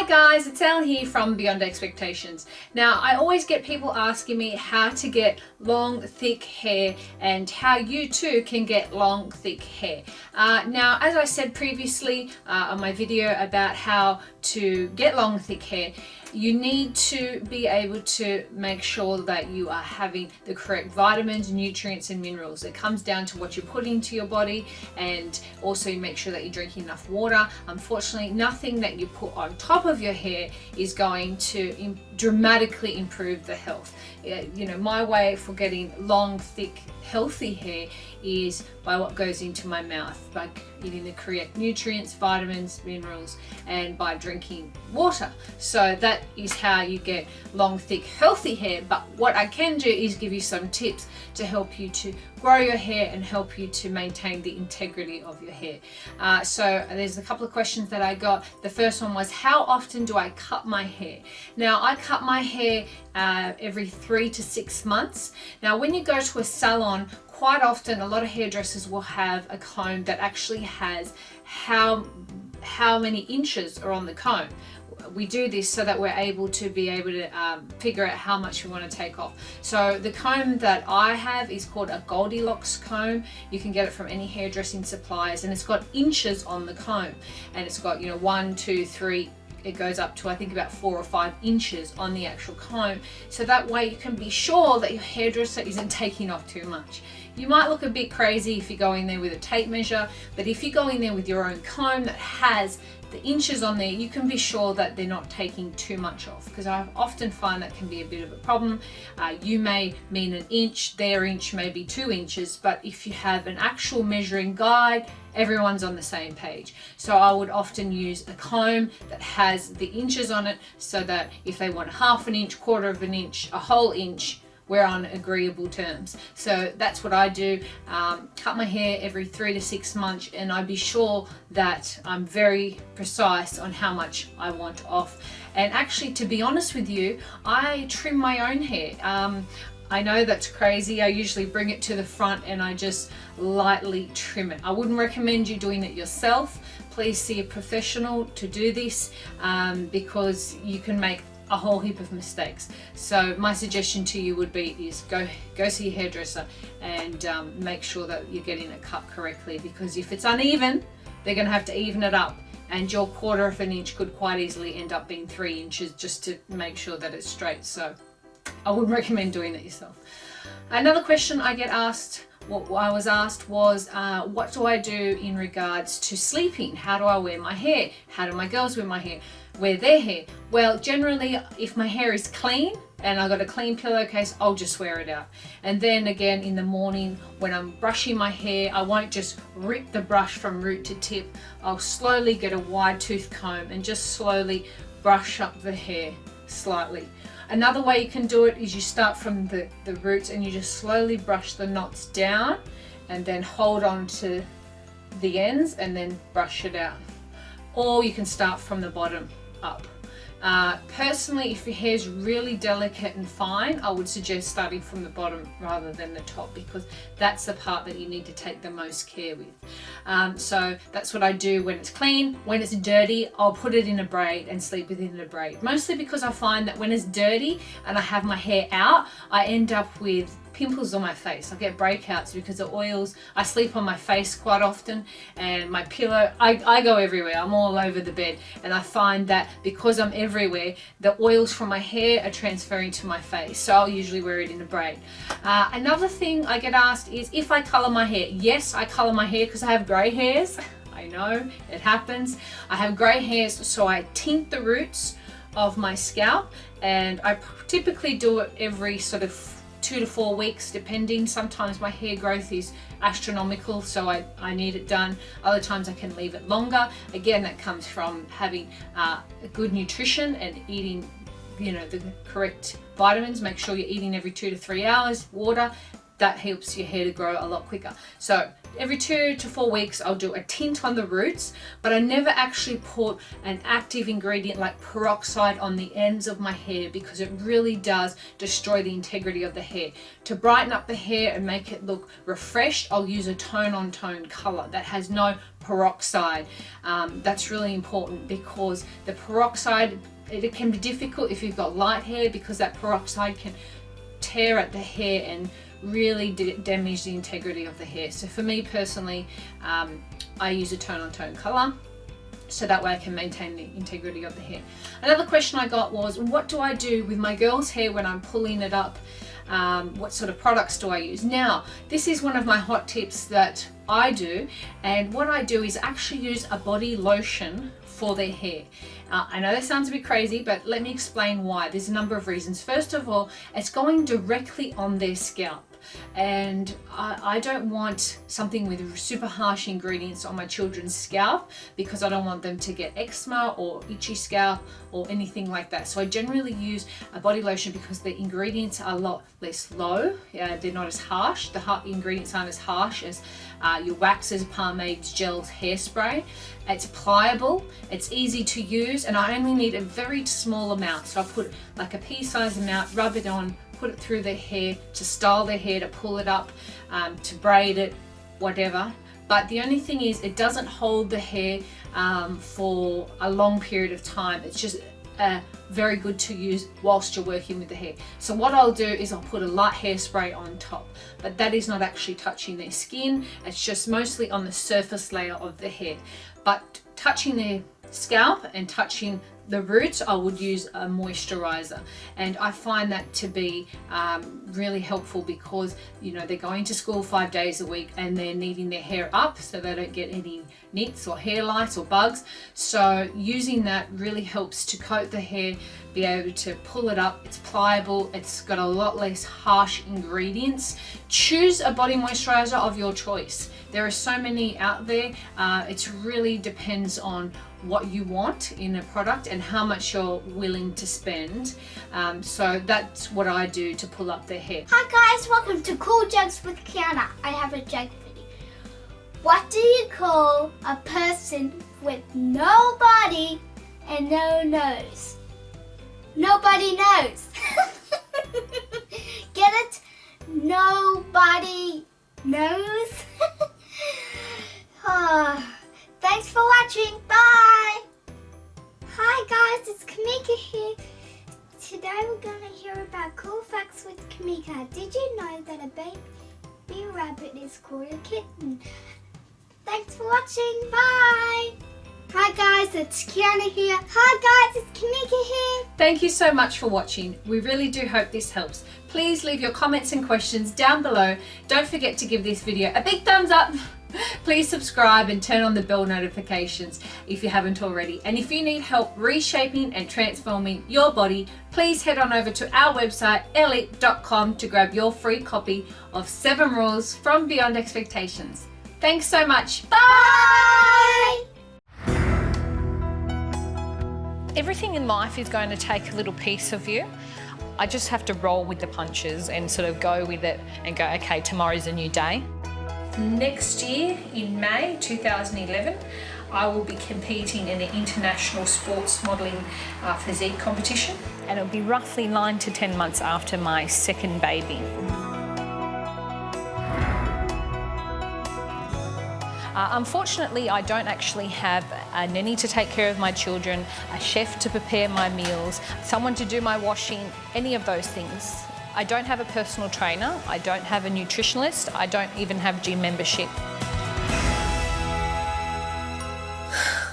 Hi guys, it's Elle here from Beyond Expectations. Now, I always get people asking me how to get long, thick hair and how you too can get long, thick hair. Now, as I said previously on my video about how to get long, thick hair, you need to be able to make sure that you are having the correct vitamins, nutrients and minerals. It comes down to what you put into your body, and also make sure that you're drinking enough water. Unfortunately, nothing that you put on top of your hair is going to dramatically improve the health. You know, my way for getting long, thick, healthy hair is by what goes into my mouth, by eating the correct nutrients, vitamins, minerals, and by drinking water. So that is how you get long, thick, healthy hair. But what I can do is give you some tips to help you to grow your hair and help you to maintain the integrity of your hair. So there's a couple of questions that I got. The first one was, how often do I cut my hair? Now, I cut my hair every 3 to 6 months. Now, when you go to a salon, quite often a lot of hairdressers will have a comb that actually has how many inches are on the comb. We do this so that we're able to figure out how much we want to take off. So the comb that I have is called a Goldilocks comb. You can get it from any hairdressing suppliers, and it's got inches on the comb, and it's got, you know, 1, 2, 3. It goes up to, I think, about 4 or 5 inches on the actual comb. So that way you can be sure that your hairdresser isn't taking off too much. You might look a bit crazy if you go in there with a tape measure, but if you go in there with your own comb that has the inches on there, you can be sure that they're not taking too much off, because I often find that can be a bit of a problem. You may mean an inch, their inch may be 2 inches, but if you have an actual measuring guide, everyone's on the same page. So I would often use a comb that has the inches on it, so that if they want 1/2 an inch, 1/4 of an inch, a whole inch, we're on agreeable terms. So that's what I do. Cut my hair every 3 to 6 months, and I'd be sure that I'm very precise on how much I want off. And actually, to be honest with you, I trim my own hair. I know that's crazy. I usually bring it to the front and I just lightly trim it. I wouldn't recommend you doing it yourself. Please see a professional to do this, because you can make a whole heap of mistakes. So my suggestion to you would be go see your hairdresser and make sure that you're getting it cut correctly, because if it's uneven, they're going to have to even it up, and your 1/4 of an inch could quite easily end up being 3 inches just to make sure that it's straight. So I wouldn't recommend doing it yourself. Another question I was asked was, what do I do in regards to sleeping? How do I wear my hair? How do my girls wear their hair? Well, generally, if my hair is clean and I got a clean pillowcase, I'll just wear it out. And then again in the morning when I'm brushing my hair, I won't just rip the brush from root to tip. I'll slowly get a wide tooth comb and just slowly brush up the hair slightly. Another way you can do it is you start from the roots and you just slowly brush the knots down, and then hold on to the ends and then brush it out. Or you can start from the bottom up. Personally, if your hair is really delicate and fine, I would suggest starting from the bottom rather than the top, because that's the part that you need to take the most care with. So that's what I do when it's clean. When it's dirty, I'll put it in a braid and sleep within a braid. Mostly because I find that when it's dirty and I have my hair out, I end up with pimples on my face. I get breakouts because of oils. I sleep on my face quite often, and my pillow, I go everywhere. I'm all over the bed, and I find that because I'm everywhere, the oils from my hair are transferring to my face. So I'll usually wear it in a braid. Another thing I get asked is if I color my hair. Yes, I color my hair because I have gray hairs. I know, it happens. I have gray hairs, so I tint the roots of my scalp, and I typically do it every sort of 2 to 4 weeks, depending. Sometimes my hair growth is astronomical, so I need it done. Other times I can leave it longer. Again, that comes from having a good nutrition and eating, you know, the correct vitamins. Make sure you're eating every 2 to 3 hours, water. that helps your hair to grow a lot quicker. So every 2 to 4 weeks I'll do a tint on the roots, but I never actually put an active ingredient like peroxide on the ends of my hair, because it really does destroy the integrity of the hair. To brighten up the hair and make it look refreshed, I'll use a tone-on-tone color that has no peroxide. That's really important, because the peroxide, it can be difficult if you've got light hair, because that peroxide can tear at the hair and really damage the integrity of the hair. So for me personally, I use a tone-on-tone color, so that way I can maintain the integrity of the hair. Another question I got was, what do I do with my girl's hair when I'm pulling it up? What sort of products do I use? Now, this is one of my hot tips that I do, and what I do is actually use a body lotion for their hair. I know that sounds a bit crazy, but let me explain why. There's a number of reasons. First of all, it's going directly on their scalp, and I don't want something with super harsh ingredients on my children's scalp, because I don't want them to get eczema or itchy scalp or anything like that. So I generally use a body lotion because the ingredients are a lot less low. They're not as harsh. The ingredients aren't as harsh as your waxes, pomades, gels, hairspray. It's pliable, it's easy to use, and I only need a very small amount. So I'll put like a pea-sized amount, rub it on, put it through their hair to style their hair, to pull it up, to braid it, whatever. But the only thing is, it doesn't hold the hair for a long period of time. It's just very good to use whilst you're working with the hair. So what I'll do is I'll put a light hairspray on top, but that is not actually touching their skin. It's just mostly on the surface layer of the hair. But touching their scalp and touching the roots, I would use a moisturizer, and I find that to be really helpful, because you know, they're going to school 5 days a week and they're needing their hair up so they don't get any nits or hair lice or bugs. So using that really helps to coat the hair, be able to pull it up. It's pliable, it's got a lot less harsh ingredients. Choose a body moisturizer of your choice. There are so many out there. It really depends on what you want in a product and how much you're willing to spend. So that's what I do to pull up their hair. Hi guys, welcome to Cool Jokes with Kiana. I have a joke video. What do you call a person with no body and no nose? Nobody knows. Get it? Nobody knows. Thanks for watching. Bye. Hi guys, it's Kamika here. Today we're going to hear about cool facts with Kamika. Did you know that a baby rabbit is called a kitten? Thanks for watching. Bye. Hi guys, it's Kiana here. Hi guys, it's Kamika here. Thank you so much for watching. We really do hope this helps. Please leave your comments and questions down below. Don't forget to give this video a big thumbs up. Please subscribe and turn on the bell notifications if you haven't already. And if you need help reshaping and transforming your body, please head on over to our website, elle.com, to grab your free copy of 7 Rules from Beyond Expectations. Thanks so much. Bye! Everything in life is going to take a little piece of you. I just have to roll with the punches and sort of go with it and go, okay, tomorrow's a new day. Next year, in May 2011, I will be competing in the International Sports Modelling Physique Competition. And it'll be roughly 9 to 10 months after my second baby. Unfortunately, I don't actually have a nanny to take care of my children, a chef to prepare my meals, someone to do my washing, any of those things. I don't have a personal trainer, I don't have a nutritionist, I don't even have gym membership. I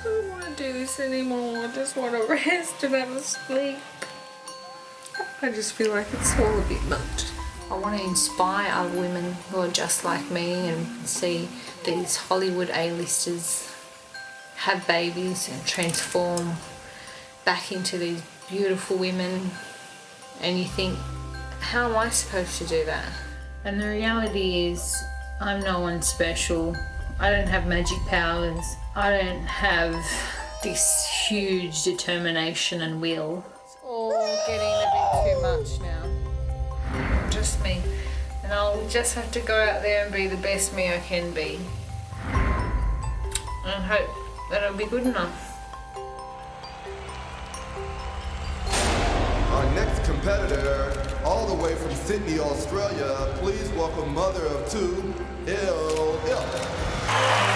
don't want to do this anymore, I just want to rest and have a sleep. I just feel like it's all a bit much. I want to inspire other women who are just like me and see these Hollywood A-listers have babies and transform back into these beautiful women, and you think, how am I supposed to do that? And the reality is, I'm no one special. I don't have magic powers. I don't have this huge determination and will. It's all getting a bit too much now. Just me. And I'll just have to go out there and be the best me I can be. And hope that it'll be good enough. Our next competitor, all the way from Sydney, Australia, please welcome mother of two, Elle.